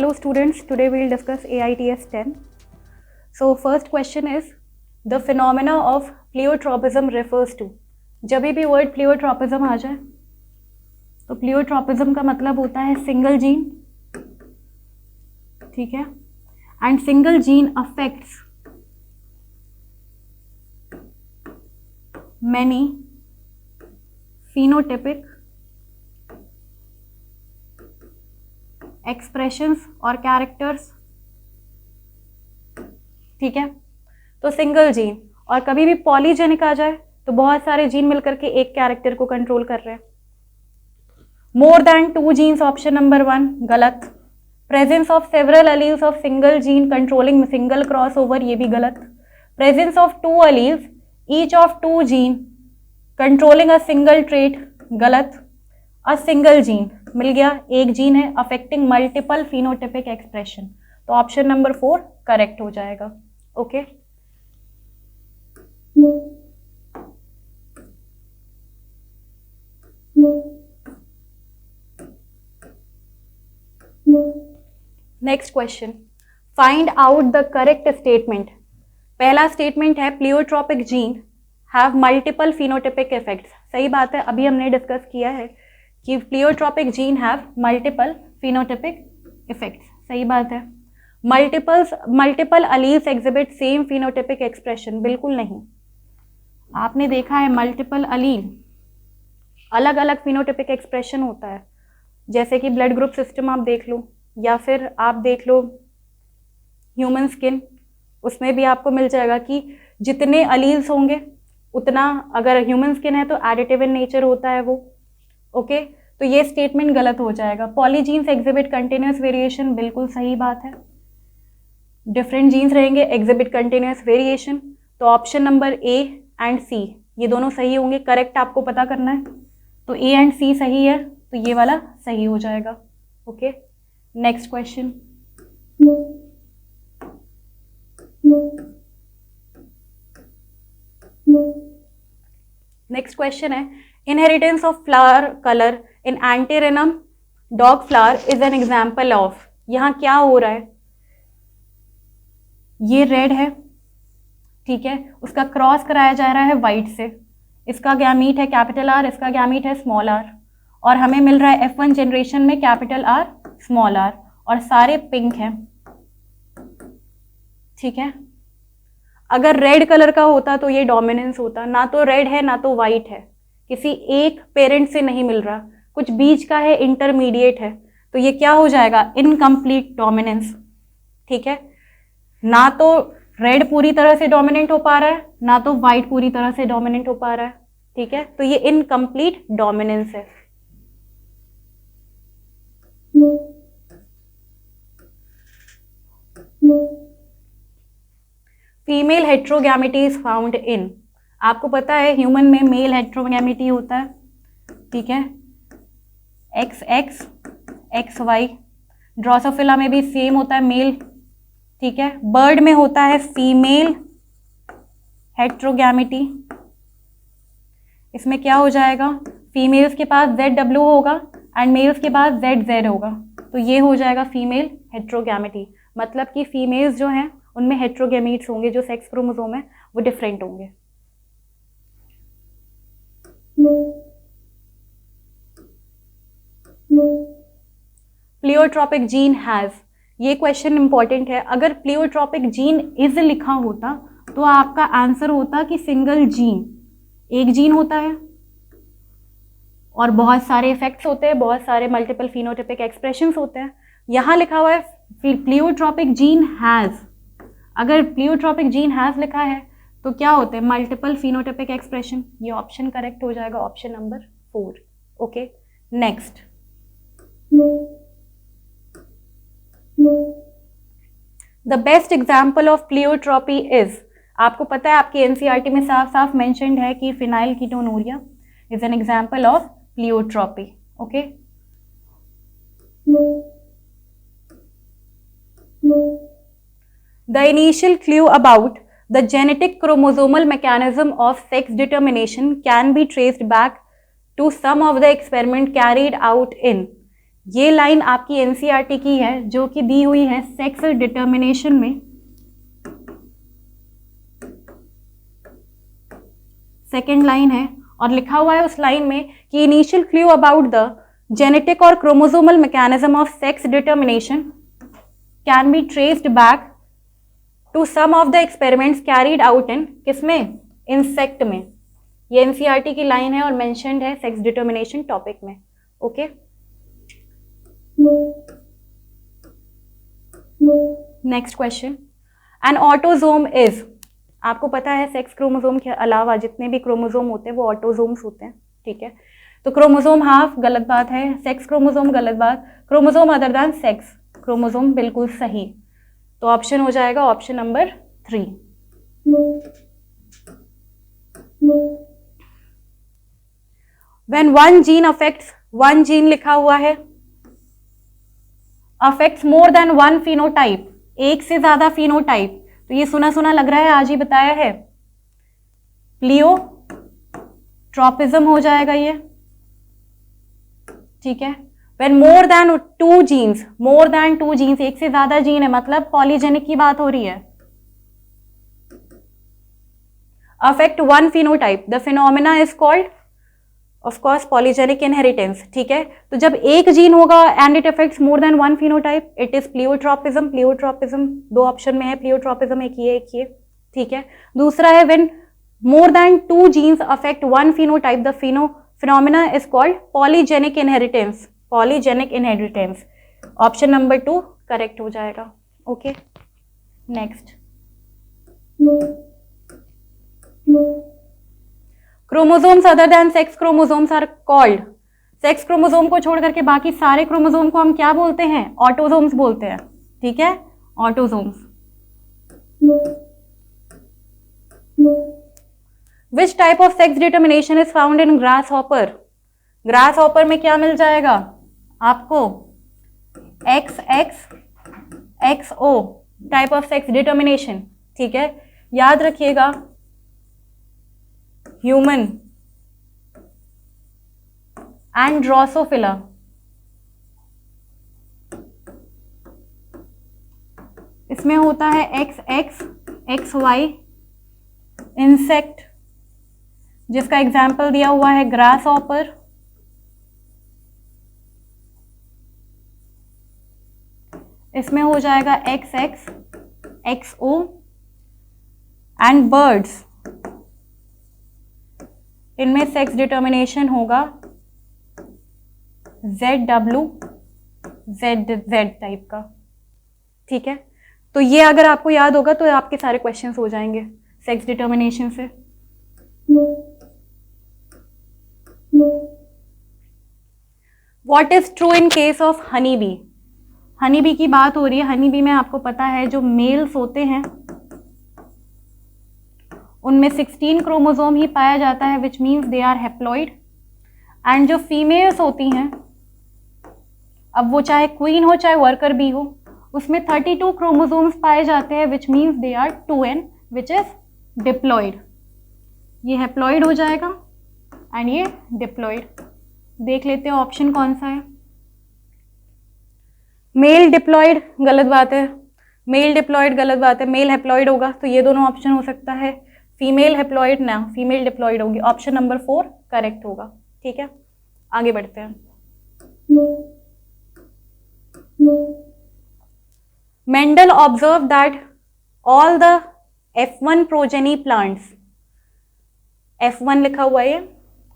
Hello students, today we will discuss AITS 10. So first question is, the phenomena of pleiotropism refers to. जब भी word pleiotropism आ जाए तो pleiotropism का मतलब होता है सिंगल जीन, ठीक है, and single gene affects many phenotypic expressions और कैरेक्टर्स, ठीक है। तो सिंगल जीन, और कभी भी पॉलीजेनिक आ जाए तो बहुत सारे जीन मिलकर के एक कैरेक्टर को कंट्रोल कर रहे हैं। More than 2 genes, option number 1 गलत। Presence of several alleles of single gene controlling single cross over, ये भी गलत। Presence of 2 alleles each of 2 gene controlling a single trait, गलत। अ सिंगल जीन मिल गया, एक जीन है अफेक्टिंग मल्टीपल फिनोटिपिक एक्सप्रेशन, तो ऑप्शन नंबर 4 करेक्ट हो जाएगा। Okay, next question, find out the correct statement. पहला स्टेटमेंट है pleiotropic gene have multiple phenotypic effects. सही बात है, अभी हमने डिस्कस किया है कि pleiotropic gene have multiple phenotypic effects, सही बात है। Multiple alleles exhibit same phenotypic expression, बिल्कुल नहीं। आपने देखा है मल्टीपल अलील अलग अलग फिनोटिपिक एक्सप्रेशन होता है, जैसे कि ब्लड ग्रुप सिस्टम आप देख लो, या फिर आप देख लो ह्यूमन स्किन, उसमें भी आपको मिल जाएगा कि जितने अलील्स होंगे उतना, अगर ह्यूमन स्किन है तो एडिटिव इन नेचर होता है वो। ओके, तो ये स्टेटमेंट गलत हो जाएगा। पॉलीजीन्स एग्जिबिट कंटिन्यूस वेरिएशन, बिल्कुल सही बात है। डिफरेंट जीन्स रहेंगे एग्जिबिट कंटिन्यूस वेरिएशन, तो ऑप्शन नंबर ए एंड सी ये दोनों सही होंगे। करेक्ट आपको पता करना है, तो ए एंड सी सही है, तो ये वाला सही हो जाएगा। Okay, next question, next question है inheritance of flower colour in antirrhinum dog flower is an example of. यहां क्या हो रहा है, ये रेड है, ठीक है, उसका क्रॉस कराया जा रहा है वाइट से। इसका गैमीट है कैपिटल आर, इसका गैमीट है स्मॉल आर, और हमें मिल रहा है F1 जनरेशन में कैपिटल आर स्मॉल आर, और सारे पिंक हैं, ठीक है। अगर रेड कलर का होता तो ये डोमिनेंस होता, ना तो रेड है ना तो वाइट है, किसी एक पेरेंट से नहीं मिल रहा, कुछ बीच का है, इंटरमीडिएट है, तो ये क्या हो जाएगा, इनकम्प्लीट डोमिनेंस, ठीक है। ना तो रेड पूरी तरह से डोमिनेंट हो पा रहा है, ना तो वाइट पूरी तरह से डोमिनेंट हो पा रहा है, ठीक है, तो ये इनकम्प्लीट डोमिनेंस है। फीमेल हेट्रोगैमेटी इज फाउंड इन, आपको पता है ह्यूमन में मेल हेट्रोगैमेटी होता है, ठीक है, XX XY। ड्रोसोफिला में भी सेम होता है मेल, ठीक है। बर्ड में होता है फीमेल हेट्रोगैमेटी, इसमें क्या हो जाएगा, फीमेल्स के पास ZW होगा एंड मेल्स के पास ZZ होगा, तो ये हो जाएगा फीमेल हेट्रोगैमेटी। मतलब कि फीमेल्स जो हैं उनमें हेट्रोगैमीट्स होंगे, जो सेक्स क्रोमोसोम है वो डिफरेंट होंगे। प्लियोट्रोपिक जीन हैज, ये क्वेश्चन इंपॉर्टेंट है। अगर प्लियोट्रोपिक जीन इज लिखा होता तो आपका आंसर होता कि सिंगल जीन, एक जीन होता है और बहुत सारे इफेक्ट्स होते हैं, बहुत सारे मल्टीपल फिनोटिपिक एक्सप्रेशंस होते हैं। यहां लिखा हुआ है प्लियोट्रोपिक जीन हैज, अगर प्लियोट्रोपिक जीन हैज लिखा है तो क्या होते हैं, मल्टीपल फिनोटिपिक एक्सप्रेशन। ये ऑप्शन करेक्ट हो जाएगा, option number 4। Okay, next, the best example of pleiotropy is, आपको पता है आपकी एनसीईआरटी में साफ साफ मेंशन्ड है कि phenyl ketonuria is an example of pleiotropy. Okay, the initial clue about the genetic chromosomal mechanism of sex determination can be traced back to some of the experiment carried out in, ये line आपकी NCERT की है जो कि दी हुई है sex determination में। सेकेंड लाइन है और लिखा हुआ है उस लाइन में कि initial clue about the genetic और chromosomal mechanism of sex determination can be traced back to some of the experiments carried out in, किसमें, इंसेक्ट में। ये एनसीईआरटी की लाइन है और मेंशन्ड है सेक्स डिटर्मिनेशन टॉपिक में। Okay, next question, an autosome is, आपको पता है सेक्स क्रोमोसोम के अलावा जितने भी क्रोमोसोम होते हैं वो ऑटोजोम्स होते हैं, ठीक है। तो क्रोमोसोम हाफ गलत बात है, सेक्स क्रोमोसोम गलत बात, chromosome other than sex chromosome बिल्कुल सही। तो ऑप्शन हो जाएगा option number 3। When one gene affects, one gene लिखा हुआ है, affects more than one phenotype, एक से ज्यादा फिनोटाइप, तो ये सुना सुना लग रहा है, आज ही बताया है, प्लियोट्रॉपिज्म हो जाएगा ये, ठीक है। When more than two genes, more than two genes, एक से ज्यादा जीन है, मतलब पॉलीजेनिक की बात हो रही है। Affect one phenotype, the phenomena is called of course polygenic inheritance, ठीक है। तो जब एक जीन होगा and it affects more than one phenotype, it is pleiotropism. Pleiotropism दो ऑप्शन में है, प्लियोट्रॉपिज्म एक ये, ठीक है। दूसरा है when more than two genes affect one phenotype, the phenomena is called polygenic inheritance, polygenic inheritance. Option number 2 correct हो जाएगा। Okay, next, chromosomes other than sex chromosomes are called, sex chromosome को छोड़ करके बाकी सारे क्रोमोसोम को हम क्या बोलते हैं, ऑटोसोम्स बोलते हैं, ठीक है, autosomes. Which type of sex determination is found in grass hopper, grass hopper में क्या मिल जाएगा आपको, XO type of sex determination, ठीक है। याद रखिएगा ह्यूमन एंड ड्रोसोफिला, इसमें होता है XX, XY, इंसेक्ट जिसका एग्जाम्पल दिया हुआ है ग्रास हॉपर, इसमें हो जाएगा XX, XO एंड बर्ड्स, इनमें सेक्स डिटर्मिनेशन होगा ZW, Z टाइप का, ठीक है। तो ये अगर आपको याद होगा तो आपके सारे क्वेश्चंस हो जाएंगे सेक्स डिटर्मिनेशन से। What is true in case of honey bee, honey bee की बात हो रही है। हनी बी में आपको पता है जो मेल्स होते हैं उनमें 16 क्रोमोसोम ही पाया जाता है, which means they are haploid. And जो फीमेल्स होती हैं, अब वो चाहे क्वीन हो चाहे वर्कर बी हो, उसमें 32 क्रोमोसोम्स पाए जाते हैं, which means they are 2n, which is diploid. ये हैप्लॉइड हो जाएगा एंड ये डिप्लॉइड। देख लेते हैं ऑप्शन कौन सा है। मेल डिप्लॉइड गलत बात है, मेल डिप्लॉइड गलत बात है, मेल हैप्लॉइड होगा, तो ये दोनों ऑप्शन हो सकता है। फीमेल हैप्लॉइड ना, फीमेल डिप्लॉइड होगी, ऑप्शन नंबर 4 करेक्ट होगा, ठीक है। आगे बढ़ते हैं। Mendel observe that all the F1 progeny plants, F1 लिखा हुआ है,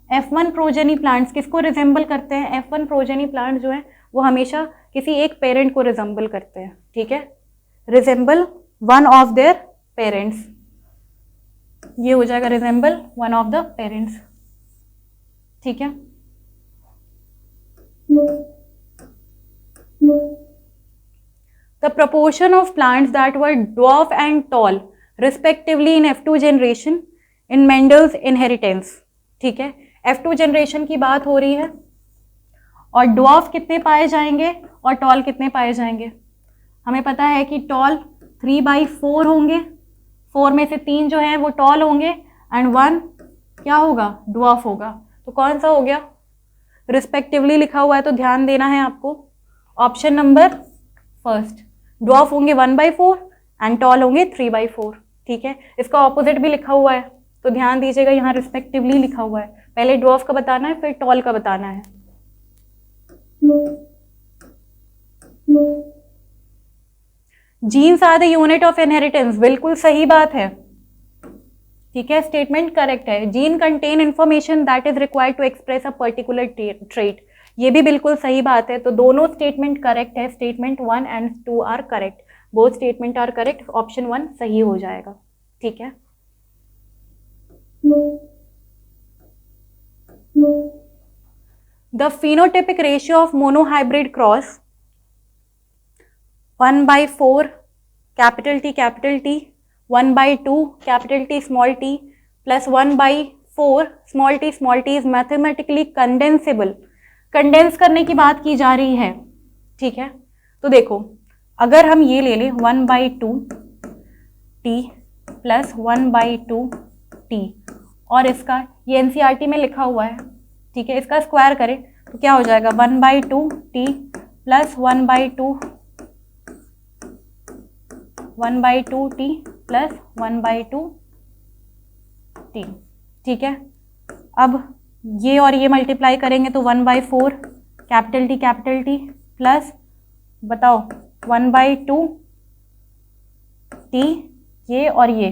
F1 प्रोजेनी प्लांट्स किसको रिजेंबल करते हैं, F1 प्रोजेनी प्लांट्स जो है वो हमेशा किसी एक पेरेंट को रिजेंबल करते हैं, ठीक है, resemble one of their parents, ये हो जाएगा resemble one of the parents, ठीक है। The proportion of plants that were dwarf and tall respectively in F2 generation in Mendel's inheritance, ठीक है। F2 जनरेशन की बात हो रही है और ड्वार्फ कितने पाए जाएंगे और टॉल कितने पाए जाएंगे। हमें पता है कि टॉल 3/4 होंगे, 4 में से 3 जो हैं वो टॉल होंगे एंड 1 क्या होगा, ड्वार्फ होगा। तो कौन सा हो गया, रिस्पेक्टिवली लिखा हुआ है तो ध्यान देना है आपको। Option number first. ड्वार्फ होंगे 1/4 एंड टॉल होंगे 3/4। ठीक है, इसका ऑपोजिट भी लिखा हुआ है तो ध्यान दीजिएगा, यहाँ रिस्पेक्टिवली लिखा हुआ है। पहले ड्वार्फ का बताना है फिर टॉल का बताना है। Genes are the unit of inheritance, बिल्कुल सही बात है। ठीक है, स्टेटमेंट करेक्ट है। Gene contain information that is required to express a particular trait, ये भी बिल्कुल सही बात है। तो दोनों स्टेटमेंट करेक्ट है, statement 1 and 2 are correct, both statement are correct, option 1 सही हो जाएगा। ठीक है, the phenotypic ratio of monohybrid cross 1/4 capital T 1/2 capital T plus 1/4 small t is mathematically condensable। Condense करने की बात की जा रही है। ठीक है, तो देखो अगर हम ये ले लें 1/2 t प्लस 1/2 t और इसका ये एनसीईआरटी में लिखा हुआ है। ठीक है, इसका स्क्वायर करें तो क्या हो जाएगा 1/2 t plus 1/2 t plus 1/2 t। ठीक है, अब ये और ये मल्टीप्लाई करेंगे तो 1/4 कैपिटल T प्लस बताओ 1/2 t ये और ये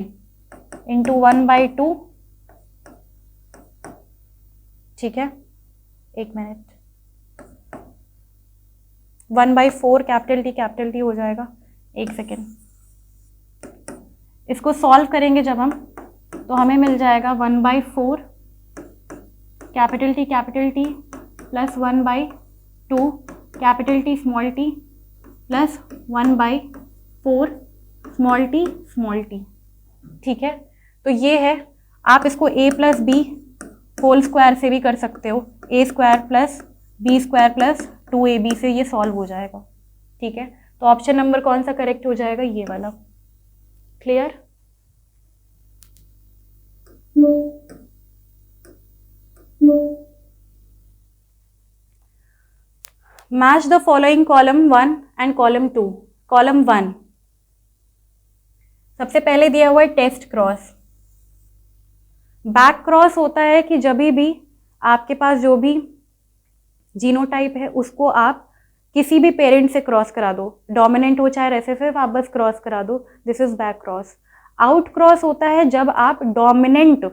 इंटू 1/2। ठीक है, एक मिनट, 1/4 कैपिटल T हो जाएगा। एक सेकेंड, इसको सॉल्व करेंगे जब हम तो हमें मिल जाएगा 1/4 capital T plus 1/2 capital T plus 1/4 small t। ठीक है, तो ये है, आप इसको a plus b whole square से भी कर सकते हो, a square plus b square plus 2ab से ये सॉल्व हो जाएगा। ठीक है, तो ऑप्शन नंबर कौन सा करेक्ट हो जाएगा, ये वाला। Clear? Match the following column 1 and column 2। Column 1 सबसे पहले दिया हुआ है टेस्ट क्रॉस। बैक क्रॉस होता है कि जब भी आपके पास जो भी जीनोटाइप है उसको आप किसी भी पेरेंट से क्रॉस करा दो, डोमिनेंट हो चाहे रिसेसिव, आप बस क्रॉस करा दो, this is back cross. Out cross होता है जब आप डोमिनेंट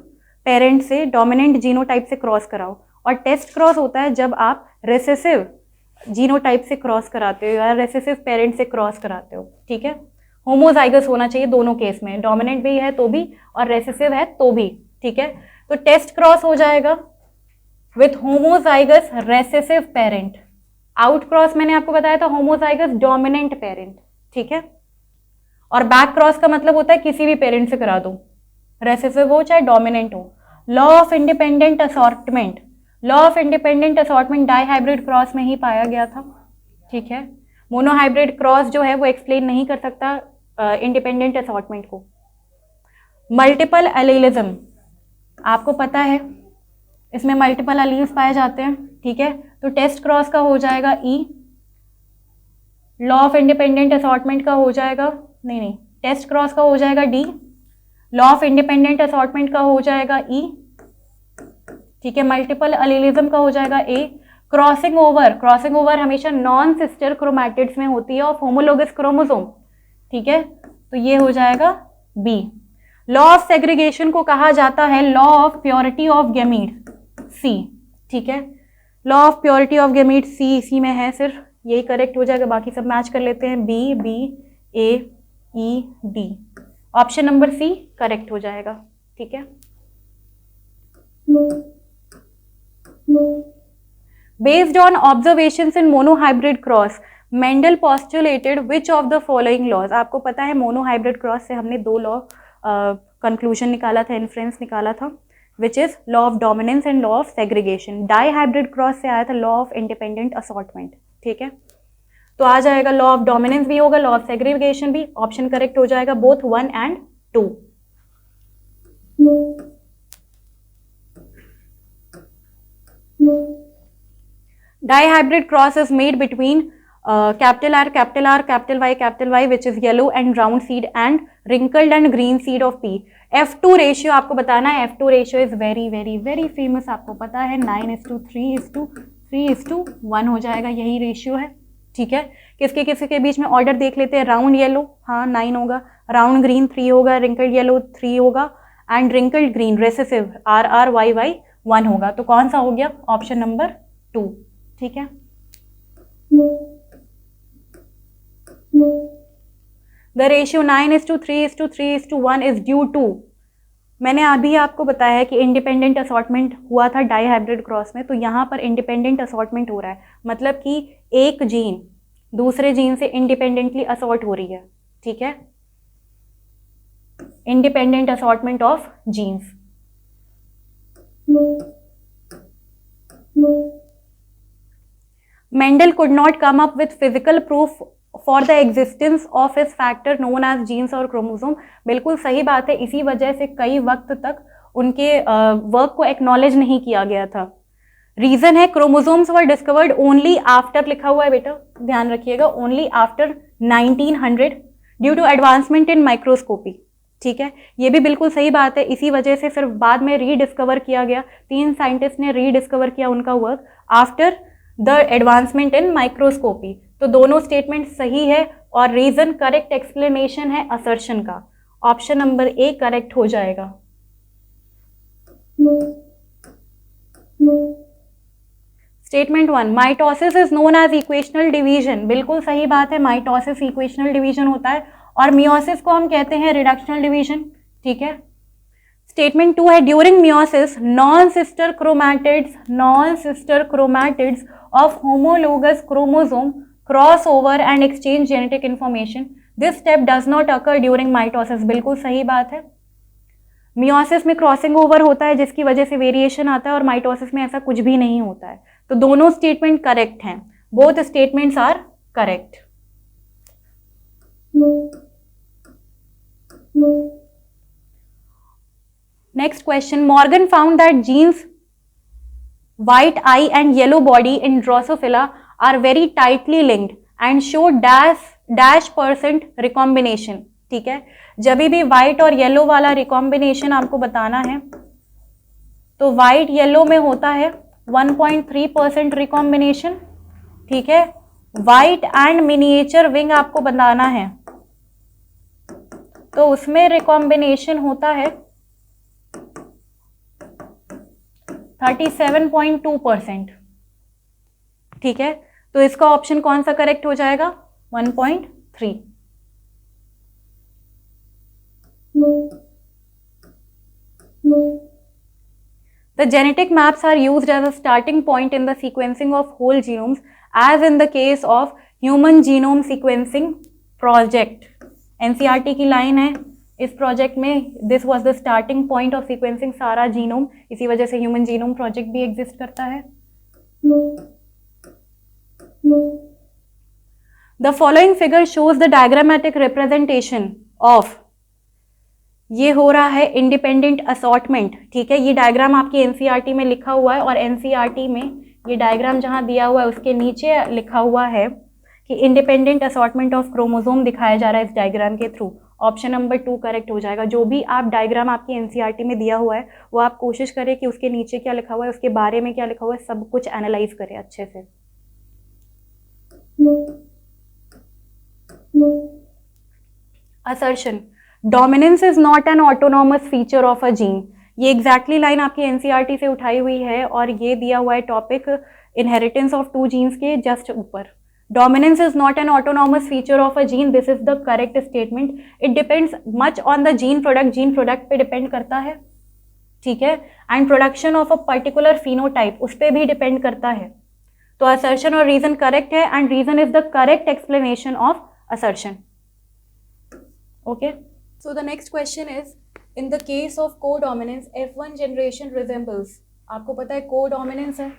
पेरेंट से, डोमिनेंट जीनोटाइप से क्रॉस कराओ, और टेस्ट क्रॉस होता है जब आप रिसेसिव जीनोटाइप से क्रॉस कराते हो या रिसेसिव पेरेंट से क्रॉस कराते हो। ठीक है, होमोजाइगस होना चाहिए दोनों केस में, डोमिनेंट भी है तो भी और रिसेसिव है तो भी। ठीक है, तो टेस्ट क्रॉस हो जाएगा with homozygous recessive parent. Out cross मैंने आपको बताया था होमोजाइगस डोमिनेंट पेरेंट। ठीक है, और बैक क्रॉस का मतलब होता है किसी भी पेरेंट से करा दो, रेसेसिव हो चाहे डोमिनेंट हो। Law of independent assortment, law of independent assortment dihybrid cross में ही पाया गया था। ठीक है, मोनोहाइब्रिड क्रॉस जो है वो एक्सप्लेन नहीं कर सकता इंडिपेंडेंट असॉर्टमेंट को। मल्टीपल एलीलिज्म, आपको पता है इसमें मल्टीपल एलील्स पाए जाते हैं। ठीक है, तो टेस्ट क्रॉस का हो जाएगा ई, लॉ ऑफ इंडिपेंडेंट असॉर्टमेंट का हो जाएगा नहीं, टेस्ट क्रॉस का हो जाएगा D, law of independent assortment का हो जाएगा ई। ठीक है, मल्टीपल एलीलिज्म का हो जाएगा ए। क्रॉसिंग ओवर हमेशा नॉन सिस्टर क्रोमैटिड्स में होती है ऑफ होमोलोगस क्रोमोसोम। ठीक है, तो ये हो जाएगा बी। लॉ ऑफ सेग्रीगेशन को कहा जाता है law of purity of gamete, C. ठीक है, law of purity of gamete C, इसी में है, सिर्फ यही करेक्ट हो जाएगा, बाकी सब मैच कर लेते हैं। B, A, E, D, option number C correct हो जाएगा। ठीक है, based on observations in monohybrid cross Mendel postulated which of the following laws. आपको पता है मोनोहाइब्रिड क्रॉस से हमने दो लॉ कंक्लूजन निकाला था, इन्फ्रेंस निकाला था, which is law of dominance and law of segregation. Dihybrid cross से आया था लॉ ऑफ इंडिपेंडेंट असॉर्टमेंट। ठीक है, तो आ जाएगा लॉ ऑफ डोमिनेंस भी होगा, लॉ ऑफ सेग्रीगेशन भी, ऑप्शन करेक्ट हो जाएगा both 1 and 2। Dihybrid cross is made between capital R capital R capital Y which is yellow and round seed and wrinkled and green seed of P. F2 ratio आपको बताना है, F2 ratio is very very very famous, आपको पता है 9:3:3:1 हो जाएगा, यही ratio है। ठीक है, किसके किसके के बीच में ऑर्डर देख लेते हैं। राउंड येलो, हाँ 9 होगा, राउंड ग्रीन 3 होगा, रिंकल्ड येलो 3 होगा and wrinkled green recessive RRYY 1 होगा। तो कौन सा हो गया, ऑप्शन नंबर 2। ठीक है, the ratio 9:3:3:1 is due to, मैंने अभी आपको बताया है कि इंडिपेंडेंट असॉर्टमेंट हुआ था डाईहाइब्रिड क्रॉस में, तो यहाँ पर इंडिपेंडेंट असॉर्टमेंट हो रहा है, मतलब कि एक जीन दूसरे जीन से इंडिपेंडेंटली असॉर्ट हो रही है। ठीक है, independent assortment of genes. Mendel could not come up with physical proof for the existence of his factor known as genes और क्रोमोसोम। बिल्कुल सही बात है, इसी वजह से कई वक्त तक उनके वर्क को एक्नॉलेज नहीं किया गया था। रीजन है chromosomes were discovered only after, लिखा हुआ है बेटा ध्यान रखिएगा, only after 1900 due to advancement in microscopy. ठीक है, ये भी बिल्कुल सही बात है, इसी वजह से सिर्फ बाद में रीडिस्कवर किया गया, 3 साइंटिस्ट ने रीडिस्कवर किया उनका work after the advancement in microscopy. तो दोनों स्टेटमेंट सही है और रीजन करेक्ट एक्सप्लेनेशन है असर्शन का, ऑप्शन नंबर ए करेक्ट हो जाएगा। Statement 1, mitosis is known as equational division, बिल्कुल सही बात है, माइटोसिस इक्वेशनल डिवीजन होता है और मियोसिस को हम कहते हैं रिडक्शनल डिवीजन। ठीक है, स्टेटमेंट 2 है, during meiosis non sister chromatids of homologous chromosome cross over and exchange genetic information, this step does not occur during mitosis, बिल्कुल सही बात है। मियोसिस में क्रॉसिंग ओवर होता है जिसकी वजह से वेरिएशन आता है और माइटोसिस में ऐसा कुछ भी नहीं होता है। तो दोनों स्टेटमेंट करेक्ट हैं, both statements are correct. Next question, Morgan found that genes white eye and yellow body in Drosophila are very tightly linked and show dash% recombination। ठीक है, जब भी व्हाइट और येलो वाला रिकॉम्बिनेशन आपको बताना है तो व्हाइट येलो में होता है 1.3% रिकॉम्बिनेशन। ठीक है, व्हाइट एंड मिनिएचर विंग आपको बताना है तो उसमें रिकॉम्बिनेशन होता है 37.2%। ठीक है, तो इसका ऑप्शन कौन सा करेक्ट हो जाएगा, 1.3। The genetic maps are used as a starting point in the sequencing of whole genomes, as in the case of Human Genome Sequencing Project। NCERT की लाइन है इस प्रोजेक्ट में, this was the starting point of sequencing सारा genome, इसी वजह से human genome project भी exist करता है। The following figure shows the diagrammatic representation of, ये हो रहा है इंडिपेंडेंट असॉर्टमेंट। ठीक है, ये डायग्राम आपकी एनसीईआरटी में लिखा हुआ है और एनसीईआरटी में ये डायग्राम जहां दिया हुआ है उसके नीचे लिखा हुआ है कि इंडिपेंडेंट असॉर्टमेंट ऑफ क्रोमोसोम दिखाया जा रहा है इस डायग्राम के थ्रू। ऑप्शन नंबर 2 करेक्ट हो जाएगा। जो भी आप डायग्राम आपकी एनसीईआरटी में दिया हुआ है वो आप कोशिश करें कि उसके नीचे क्या लिखा हुआ है, उसके बारे में क्या लिखा हुआ है, सब कुछ एनालाइज करें अच्छे से। Assertion, dominance is not an autonomous feature of a gene, ये एग्जैक्टली लाइन आपकी एनसीईआरटी से उठाई हुई है और ये दिया हुआ है टॉपिक इनहेरिटेंस ऑफ 2 जीन्स के जस्ट ऊपर। Dominance is not an autonomous feature of a gene. This is the correct statement. It depends much on the gene product. Gene product पे depend करता है, ठीक है, and production of a particular phenotype उस पे भी depend करता है। तो assertion और reason correct है and reason is the correct explanation of assertion. Okay. So the next question is, in the case of codominance, F1 generation resembles, आपको पता है codominance है,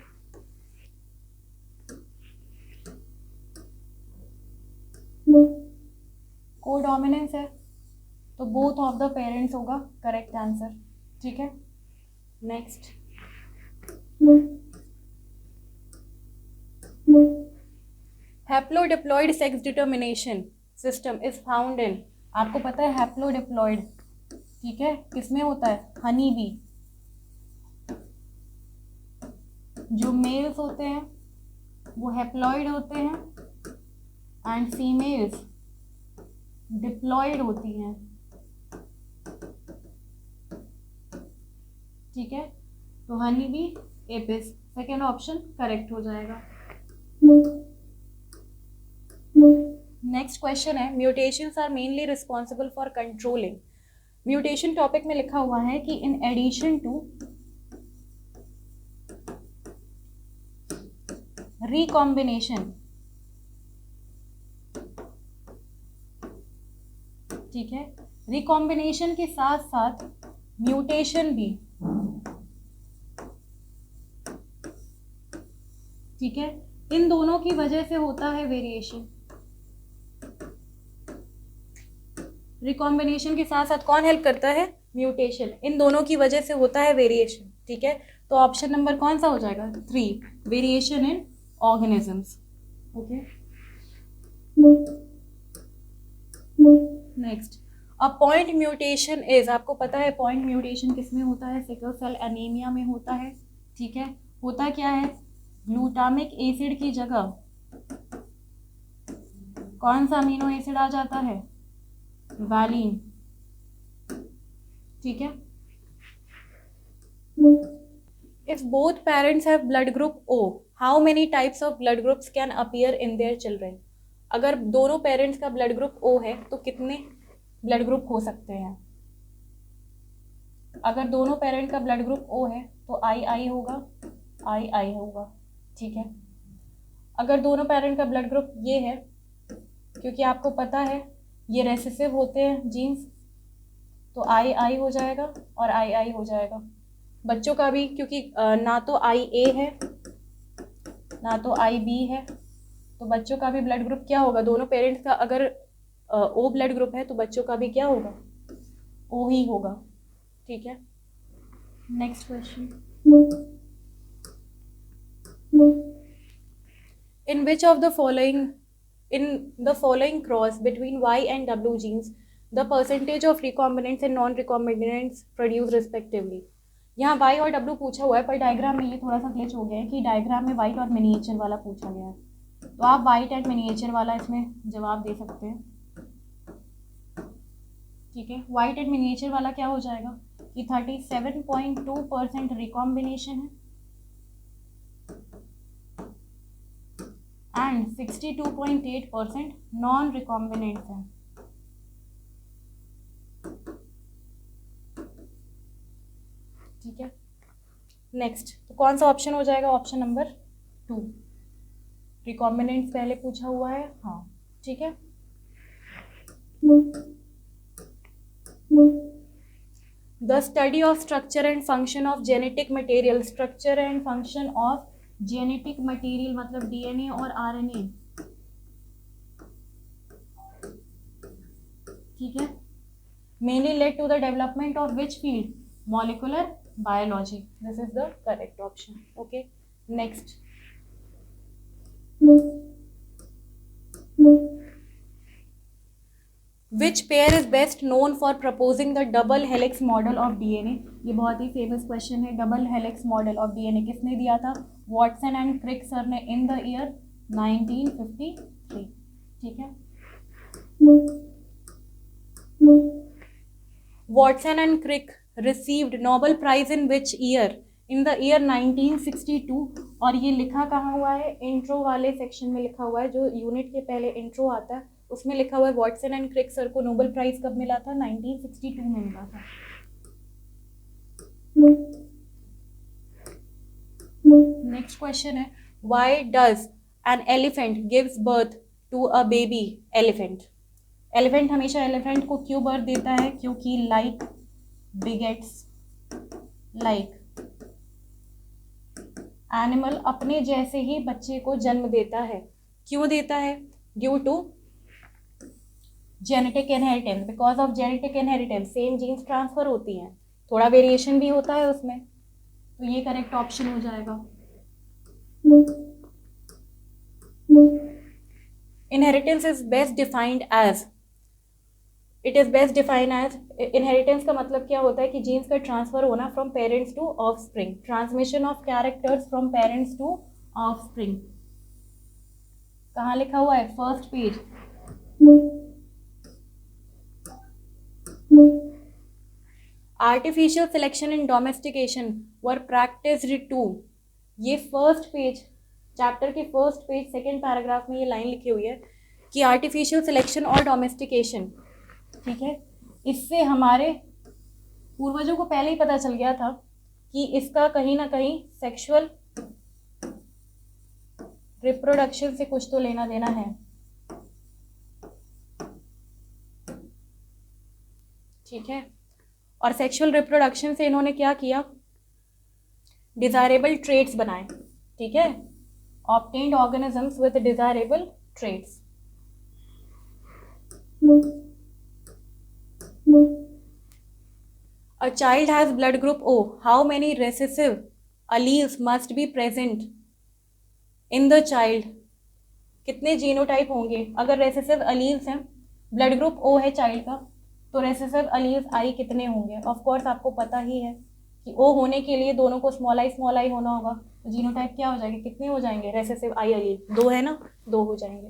कोडोमिनेंस है तो बोथ ऑफ द पेरेंट्स होगा correct answer. ठीक है, next, haplodiploid sex determination system is found in, आपको पता है हैप्लोडिप्लॉइड, ठीक है, किसमें होता है? Honey bee. जो मेल्स होते हैं वो हैप्लॉइड होते हैं एंड फीमेल्स डिप्लॉइड होती हैं, ठीक है। तो honey bee Apis, second option correct हो जाएगा। नेक्स्ट क्वेश्चन है, mutations are mainly responsible for controlling. Mutation topic में लिखा हुआ है कि इन एडिशन टू रिकॉम्बिनेशन, ठीक है, रिकॉम्बिनेशन के साथ साथ म्यूटेशन भी, ठीक है, इन दोनों की वजह से होता है वेरिएशन। रिकॉम्बिनेशन के साथ साथ कौन हेल्प करता है? म्यूटेशन, इन दोनों की वजह से होता है वेरिएशन, ठीक है। तो ऑप्शन नंबर कौन सा हो जाएगा? 3, variation in organisms, okay. Next, a point mutation is, आपको पता है पॉइंट म्यूटेशन किसमें होता है? सिकल सेल एनीमिया में होता है, ठीक है। होता क्या है? ग्लूटामिक एसिड की जगह कौन सा अमीनो एसिड आ जाता है? वैलिन, ठीक है। If both parents have blood group O, how many types of blood groups can appear in their children? अगर दोनों पेरेंट्स का ब्लड ग्रुप O है तो कितने ब्लड ग्रुप हो सकते हैं? अगर दोनों पेरेंट का ब्लड ग्रुप O है तो II होगा, II होगा, ठीक है। अगर दोनों पेरेंट का ब्लड ग्रुप ये है, क्योंकि आपको पता है ये रेसेसिव होते हैं जीन्स, तो II हो जाएगा और II हो जाएगा। बच्चों का भी, क्योंकि ना तो IA है ना तो IB है, तो बच्चों का भी ब्लड ग्रुप क्या होगा? दोनों पेरेंट्स का अगर O ब्लड ग्रुप है तो बच्चों का भी क्या होगा? O ही होगा, ठीक है। Next question, in which of the following, in the following cross between Y and W genes, the percentage of recombinants and non-recombinants produced respectively? यहाँ Y और W पूछा हुआ है, पर डायग्राम में ये थोड़ा सा ग्लिच हो गया है कि डायग्राम में वाइट और मिनिएचर वाला पूछा गया है, तो आप वाइट एंड मिनिएचर वाला इसमें जवाब दे सकते हैं, ठीक है। वाइट एंड मिनिएचर वाला क्या हो जाएगा कि 37.2% रिकॉम्बिनेशन है एंड 62.8% नॉन रिकॉम्बिनेंट है, ठीक है। नेक्स्ट, तो कौन सा ऑप्शन हो जाएगा? ऑप्शन नंबर 2, रिकॉम्बिनेंट्स पहले पूछा हुआ है, हाँ, ठीक है। The study of structure and function of genetic material, structure and function of genetic material मतलब DNA और RNA, ठीक है, mainly led to the development of which field? Molecular biology, this is the correct option, okay. Next, which pair is best known for proposing the double helix model of DNA? ये बहुत ही famous question है, double helix model of DNA किसने दिया था? Watson and Crick sir ने इन the year 1953, ठीक है। Watson and Crick received Nobel prize in which year? In the year 1962, और ये लिखा कहाँ हुआ है? इंट्रो वाले सेक्शन में लिखा हुआ है, जो यूनिट के पहले इंट्रो आता है उसमें लिखा हुआ है वॉटसन एंड क्रिक सर को नोबेल प्राइज कब मिला था? 1962 में मिला था। नेक्स्ट क्वेश्चन है, why does an elephant gives birth to a baby elephant? Elephant हमेशा एलिफेंट को क्यों बर्थ देता है? क्योंकि लाइक बिगेट्स लाइक, एनिमल अपने जैसे ही बच्चे को जन्म देता है, क्यों देता है? Due to genetic inheritance, because of genetic inheritance same genes transfer होती हैं, थोड़ा वेरिएशन भी होता है उसमें, तो ये करेक्ट ऑप्शन हो जाएगा। Inheritance is best defined as, it is best defined as, inheritance का मतलब क्या होता है कि जीन्स का ट्रांसफर होना from parents to offspring, transmission of characters from parents to offspring. कहाँ लिखा हुआ है? First page. Artificial selection in domestication were practised too, ये फर्स्ट पेज, चैप्टर के फर्स्ट पेज सेकेंड पैराग्राफ में ये लाइन लिखी हुई है कि आर्टिफिशियल सिलेक्शन और डोमेस्टिकेशन, ठीक है, इससे हमारे पूर्वजों को पहले ही पता चल गया था कि इसका कहीं ना कहीं सेक्सुअल रिप्रोडक्शन से कुछ तो लेना देना है, ठीक है। और सेक्सुअल रिप्रोडक्शन से इन्होंने क्या किया? डिजायरेबल ट्रेट्स बनाए, ठीक है, obtained organisms with desirable traits. A child has blood group O. How many recessive alleles must be present in the child? कितने जीनोटाइप होंगे? अगर रेसेसिव अलील्स हैं, ब्लड ग्रुप O है चाइल्ड का, तो रेसेसिव अलील्स आई कितने होंगे? ऑफ कोर्स आपको पता ही है कि O होने के लिए दोनों को स्मॉल आई होना होगा, तो जीनोटाइप क्या हो जाएंगे? कितने हो जाएंगे? रेसेसिव आई अलील 2 है ना, 2 हो जाएंगे।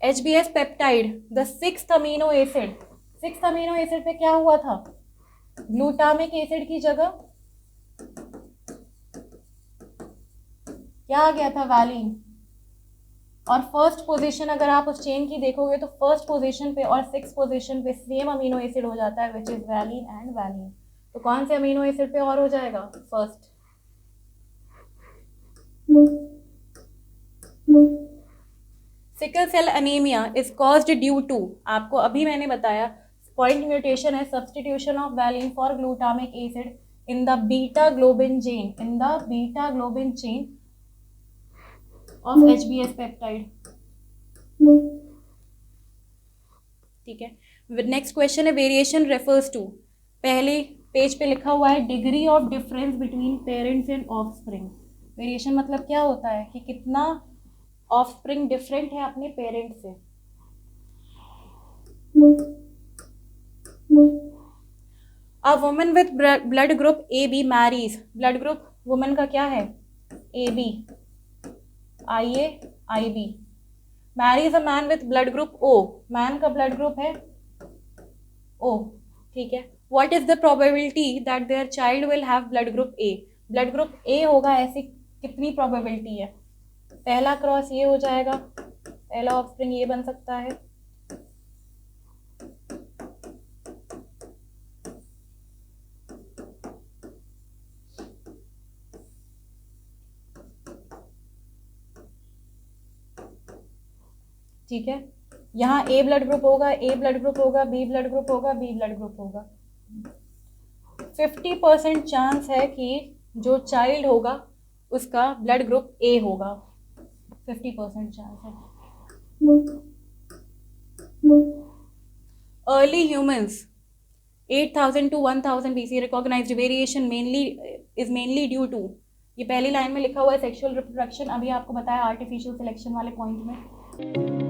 HBS peptide, the 6th amino acid, 6th amino acid पे क्या हुआ था? ग्लूटामिक एसिड की जगह क्या आ गया था? वैलिन। और फर्स्ट पोजीशन अगर आप उस चेन की देखोगे तो फर्स्ट पोजीशन पे और 6th पोजीशन पे सेम अमीनो एसिड हो जाता है, which is valine and valine. तो कौन से अमीनो एसिड पे और हो जाएगा? First. Sickle cell anaemia is caused due to, आपको अभी मैंने बताया पॉइंट म्यूटेशन है, substitution of valine for glutamic acid in the beta globin chain, in the beta globin chain of HBS peptide, ठीक है। नेक्स्ट क्वेश्चन है variation refers to, पहले पेज पे लिखा हुआ है degree of difference between parents and offspring. Variation मतलब क्या होता है कि कितना ऑफस्प्रिंग डिफरेंट है अपने पेरेंट्स से। A woman with blood group AB marries, blood group woman का क्या है? AB, IA IB, marries a man with blood group O, man का ब्लड ग्रुप है O, ठीक है। What is the probability that their child will have blood group A? Blood group A होगा, ऐसी कितनी प्रोबेबिलिटी है? पहला क्रॉस ये हो जाएगा, पहला ऑफस्प्रिंग ये बन सकता है, ठीक है। यहाँ A ब्लड ग्रुप होगा, A ब्लड ग्रुप होगा, B ब्लड ग्रुप होगा, B ब्लड ग्रुप होगा। 50% चांस है कि जो चाइल्ड होगा उसका ब्लड ग्रुप A होगा, 50% चांस है। Early humans 8000 to 1000 BC recognised variation mainly due to, ये पहली लाइन में लिखा हुआ है सेक्सुअल रिप्रोडक्शन, अभी आपको बताया आर्टिफिशियल सिलेक्शन वाले पॉइंट में।